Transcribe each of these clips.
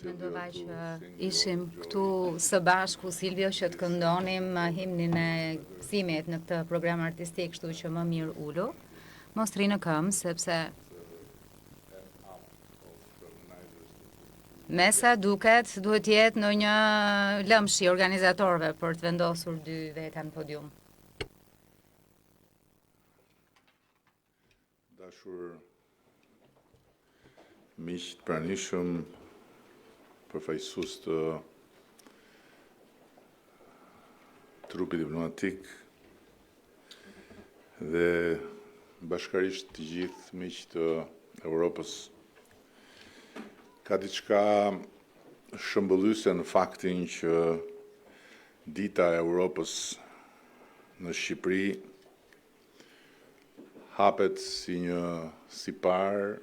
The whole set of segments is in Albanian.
Mendova që ishim këtu së bashku, Silvio, që të këndonim himnin e gëzimit në këtë program artistik, kështu që më mirë ulu. Mos rri në këmbë, sepse me sa duket duhet jetë në një lëmsh i organizatorëve për të vendosur dy veta në podium. Dashur miq të pranishëm, përfaqësues të trupit diplomatik dhe bashkarisht të gjithë miq të Europës. Ka diçka shëmbëllyese në faktin që Dita e Europës në Shqipëri hapet si një sipar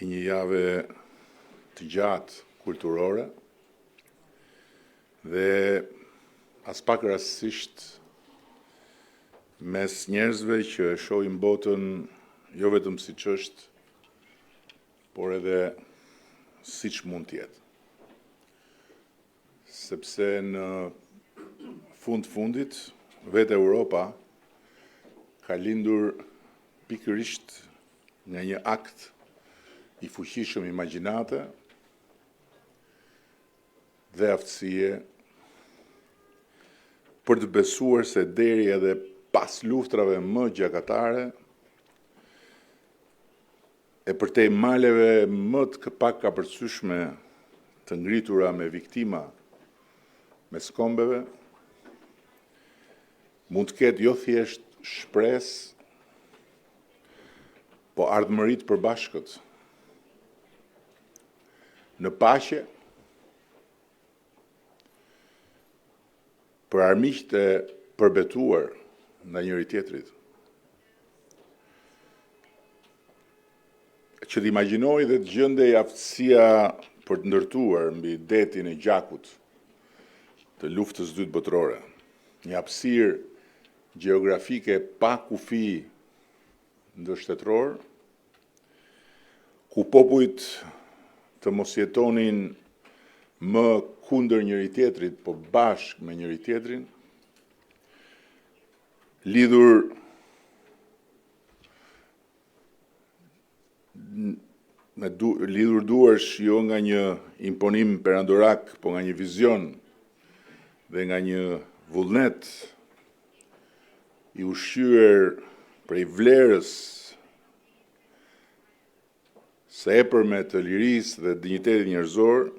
i një jave të gjatë kulturore dhe as pak rastësisht mes njerëzve që shohin botën jo vetëm siç është, por edhe siç mund të jetë. Sepse në fundit vetë Europa ka lindur pikërisht nga një akt i fuqishëm imagjinate dhe aftësie për të besuar se deri edhe pas luftrave më gjakatare e përtej maleve më të pak kapërcyeshme të ngritura me viktima mes kombeve, mund të ketë jo thjesht shpresë, po ardhmëri të përbashkët në paqe për armiqtë e përbetuar ndaj njëri tjetrit. Që të imagjinoj dhe të gjendej aftësia për të ndërtuar mbi detin e gjakut të luftës së dytë botërore, një hapësirë gjeografike pa kufi ndërshtetëror, ku popujt të mos jetonin më kundër njëri tjetrit, po bashkë me njëri tjetrin, lidhur duarsh jo nga një imponim perandorak, po nga një vizion dhe nga një vullnet i ushqyer prej vlerës së epërme të lirisë dhe dinjitetit njerëzor,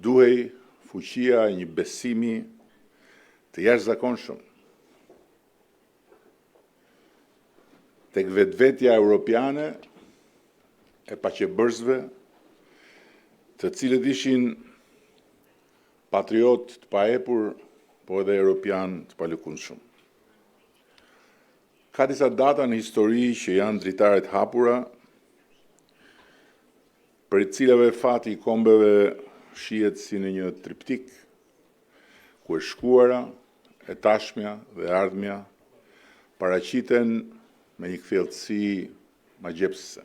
duhej fuqia e një besimi të jashtëzakonshëm tek vetvetja europiane e paqebërsve, të cilët ishin patriot të paepur, po edhe europian të palëkundshëm. Ka disa data në histori që janë dritare të hapura, për të cilave fati i kombeve shihet si në një triptik, ku e shkuara, e tashmja dhe ardhmja paraqiten me një kthjellësi magjepsëse.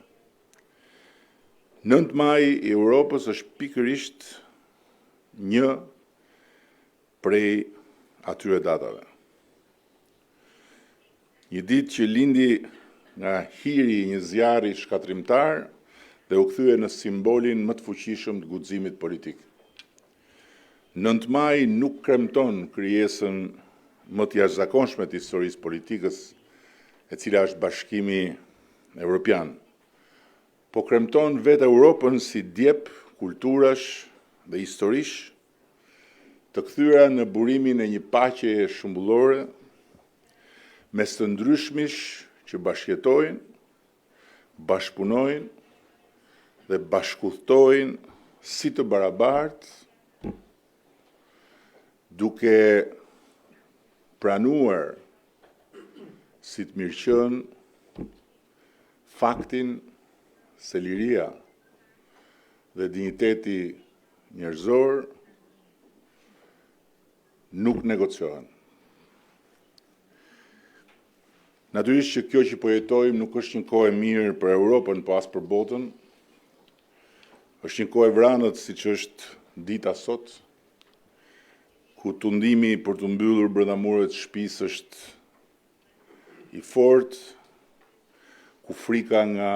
9 maj i Europës është pikërisht një prej atyre datave. Një ditë që lindi nga hiri i një zjarri shkatrimtar dhe u kthye në simbolin më të fuqishëm të guximit politik. 9 maj nuk kremton krijesën më të jashtëzakonshme të historisë politikës, e cila është Bashkimi Evropian, po kremton vetë Europën si djep kulturash dhe historish, të kthyer në burimin e një paqeje shumbullore mes të ndryshmish që bashkëjetojnë, bashkëpunojnë dhe bashkëudhtojnë si të barabartë, duke pranuar si të mirëqënë faktin se liria dhe dinjiteti njerëzor nuk negociohen. Natyrisht që kjo që po jetojmë nuk është një kohë e mirë për Europën, po as për botën. Është një kohë e vranët, siç është dita sot, ku tundimi për të mbyllur brenda mureve të shtëpisë është i fortë, ku frika nga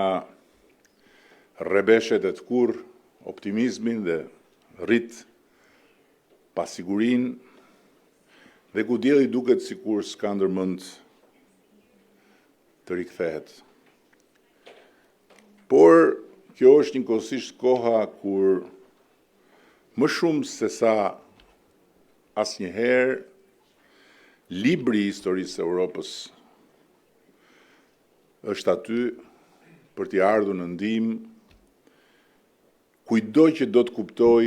rrebeshet e të kurrë, optimizmin dhe rrit pasigurinë, dhe ku dielli duket sikur s'ka ndërmend të rikthehet. Por kjo është njëkohësisht koha kur më shumë se sa asnjëherë libri i historisë së Europës është aty për t'i ardhur në ndihmë kujdo që do të kuptoj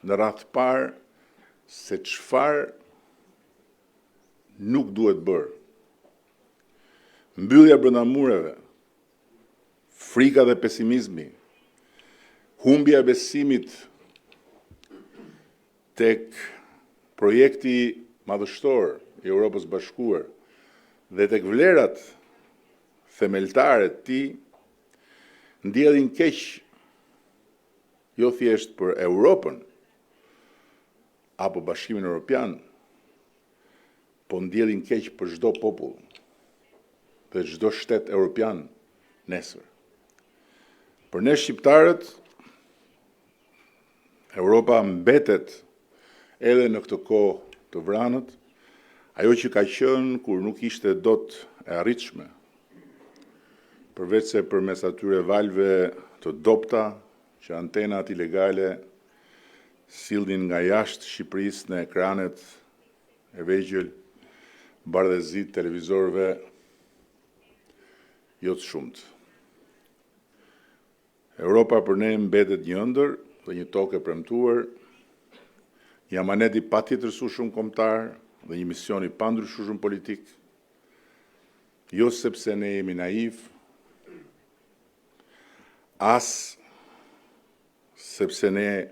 në radhë të parë se çfarë nuk duhet bërë. Mbyllja brenda mureve, frika dhe pesimizmi, humbja e besimit tek projekti madhështor i Europës Bashkuar dhe tek vlerat themeltare të tij, ndjellin keq jo thjesht për Europën apo Bashkimin Evropian, po ndjellin keq për çdo popull dhe çdo shtet evropian nesër. Për ne shqiptarët, Europa mbetet edhe në këtë kohë të vranët, ajo që ka qenë kur nuk ishte dot e arritshme, përveç se përmes atyre valve të dopta që antenat ilegale sillnin nga jashtë Shqipërisë në ekranet e vegjël, bardhëzit televizorëve jo të shumt. Europa për ne mbetet një ëndër dhe një tokë e premtuar, një amanet i patjetërsueshëm kombëtar dhe një mision i pandryshueshëm politik, jo sepse ne jemi naiv, as sepse ne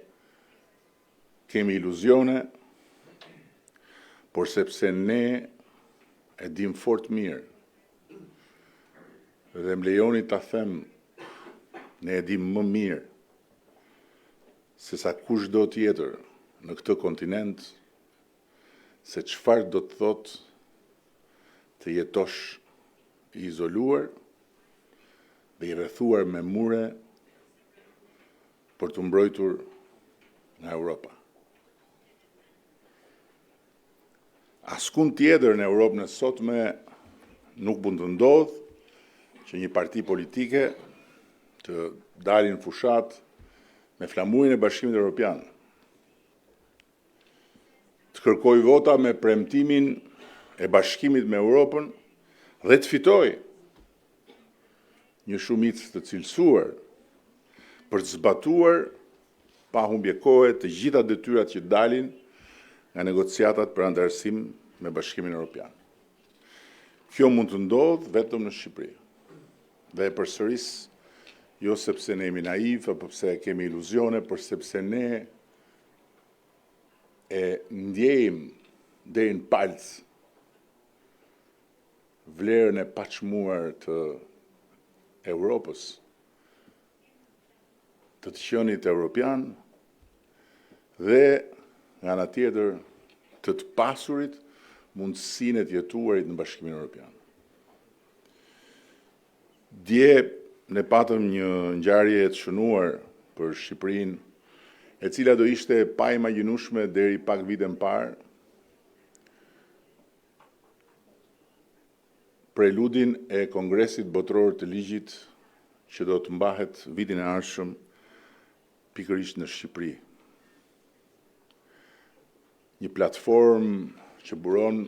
kemi iluzione, por sepse ne e dim fort mirë. Dhe më lejoni ta them, ne e dim më mirë se sa kushdo tjetër në këtë kontinent se çfarë do të thotë të jetosh i izoluar dhe i rrethuar me mure për të mbrojtur nga Europa. Askund tjetër në Europën e sotme nuk mund të ndodhë që një parti politike të dalin fushat me flamurin e Bashkimit Evropian, të kërkoj vota me premtimin e bashkimit me Europën dhe të fitoj një shumicë të cilësuar për të zbatuar pa humbje kohe të gjitha detyrat që dalin nga negociatat për anëtarësim me Bashkimin Evropian. Kjo mund të ndodhë vetëm në Shqipëri. Dhe përsëris, jo sepse ne jemi naiv, apo pse kemi iluzione, por sepse ne e ndjejmë deri në palc vlerën e paçmuar të Europës, të qenit evropian dhe nga ana tjetër të pasurit mundësinë e të jetuarit në Bashkimin Evropian. Dje ne patëm një ngjarje të shënuar për Shqipërinë, e cila do ishte pa imagjinueshme deri pak vite më parë, preludin e Kongresit Botëror të Ligjit që do të mbahet vitin e ardhshëm pikërisht në Shqipëri. Një platformë që buron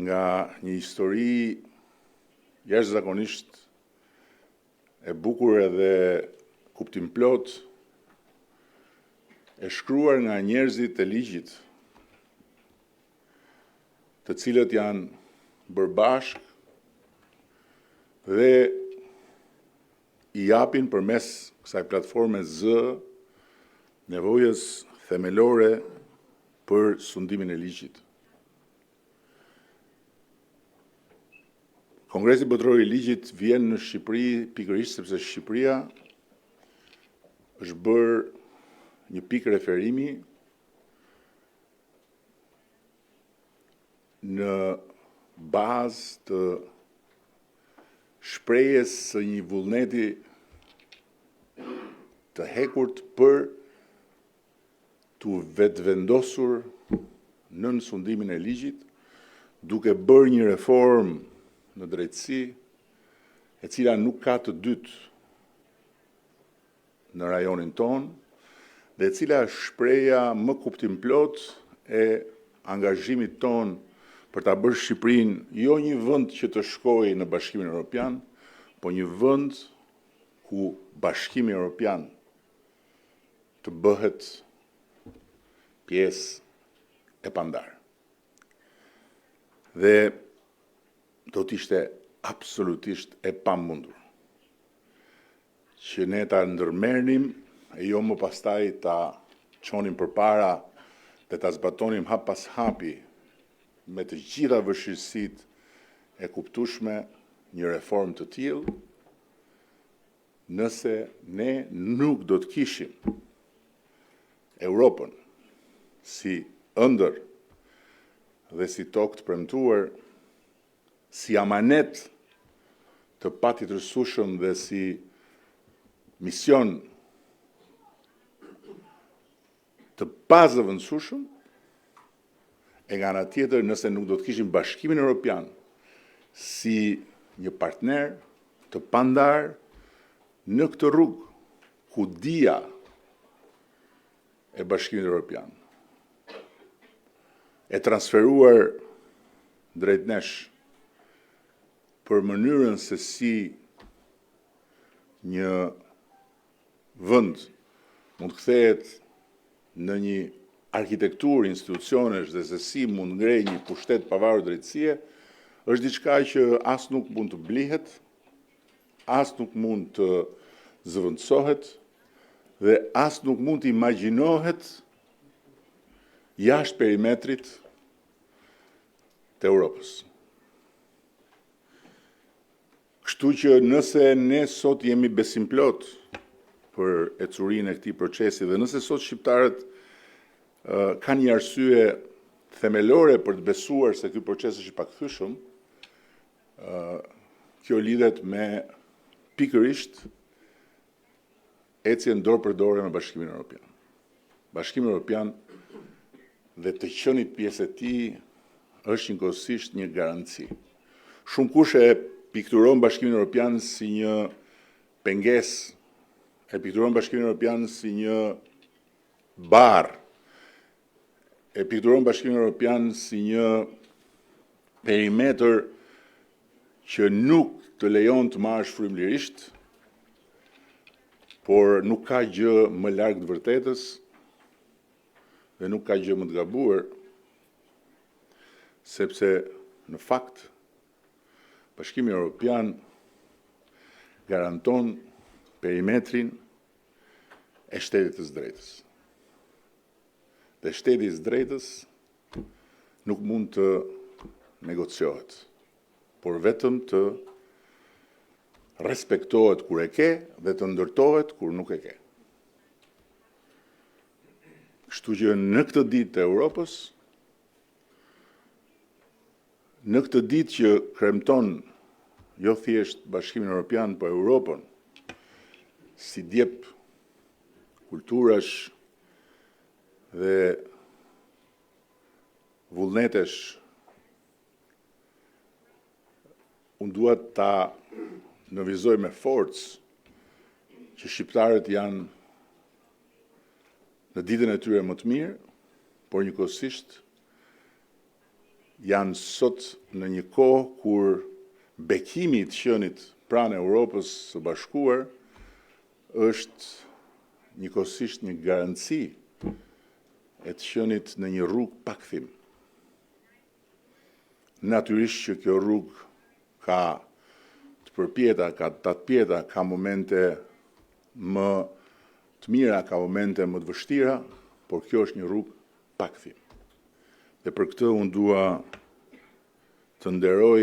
nga një histori jashtëzakonisht e bukur edhe kuptimplot, e shkruar nga njerëzit e ligjit, të cilët janë bërë bashkë dhe i japin përmes kësaj platforme zë nevojës themelore për sundimin e ligjit. Kongresi Botëror i Ligjit vjen në Shqipëri pikërisht sepse Shqipëria është bërë një pikë referimi në bazë të shprehjes së një vullneti të hekurt për të vetvendosur nën sundimin e ligjit, duke bërë një reformë në drejtësi, e cila nuk ka të dytë në rajonin tonë, dhe e cila është shpreha më kuptimplot e angazhimit tonë për ta bërë Shqipërinë jo një vend që të shkojë në Bashkimin Evropian, po një vend ku Bashkimi Evropian të bëhet pjesë e pandarë. Dhe do t'ishte absolutisht e pamundur që ne ta ndërmerrnim e jo më pastaj ta çonim përpara dhe ta zbatonim hap pas hapi me të gjitha vështirësitë e kuptueshme një reformë të tillë, nëse ne nuk do të kishim Europën si ëndër dhe si tokë të premtuar, si amanet të patjetërsueshëm dhe si mision të pazëvendësueshëm, e nga ana tjetër nëse nuk do të kishim Bashkimin Evropian si një partner të pandar në këtë rrugë ku dia e Bashkimit Evropian e transferuar drejt nesh për mënyrën se si një vend mund të kthehet në një arkitekturë institucionesh dhe se si mund ngrej një pushtet pavarur drejtësie, është diçka që as nuk mund të blihet, as nuk mund të zëvendësohet dhe as nuk mund të imagjinohet jashtë perimetrit të Europës. Kështu që nëse ne sot jemi besimplot për ecurinë e këtij procesi dhe nëse sot shqiptarët kanë një arsye themelore për të besuar se ky proces është i pakthyeshëm, kjo lidhet me pikërisht ecjen dorë për dorë me Bashkimin Evropian. Bashkimi Evropian dhe të qenit pjesë e tij është njëkohësisht një garanci. Shumë kush e pikturon Bashkimin Evropian si një pengesë, e pikturon Bashkimin Evropian si një barë, e pikturon Bashkimin Evropian si një perimetër që nuk të lejon të marrësh frymëlirisht, por nuk ka gjë më larg të vërtetës dhe nuk ka gjë më të gabuar, sepse në fakt Bashkimi Evropian garanton perimetrin e shtetit të drejtës. Dhe shteti i drejtës nuk mund të negociohet, por vetëm të respektohet kur e ke dhe të ndërtohet kur nuk e ke. Kështu që në këtë ditë të Europës, në këtë ditë që kremton jo thjesht Bashkimin Evropian, por Europën, si djep kulturash dhe vullnetesh, unë dua ta nënvizoj me forcë që shqiptarët janë në ditën e tyre më të mirë, por njëkohësisht janë sot në një kohë kur bekimi i të qenit pranë Europës së Bashkuar është njëkohësisht një garanci e të qenit në një rrugë pakthim. Natyrisht që kjo rrugë ka të përpjeta, ka të tatpjeta, ka momente më të mira, ka momente më të vështira, por kjo është një rrugë pakthim. Dhe për këtë unë dua të nderoj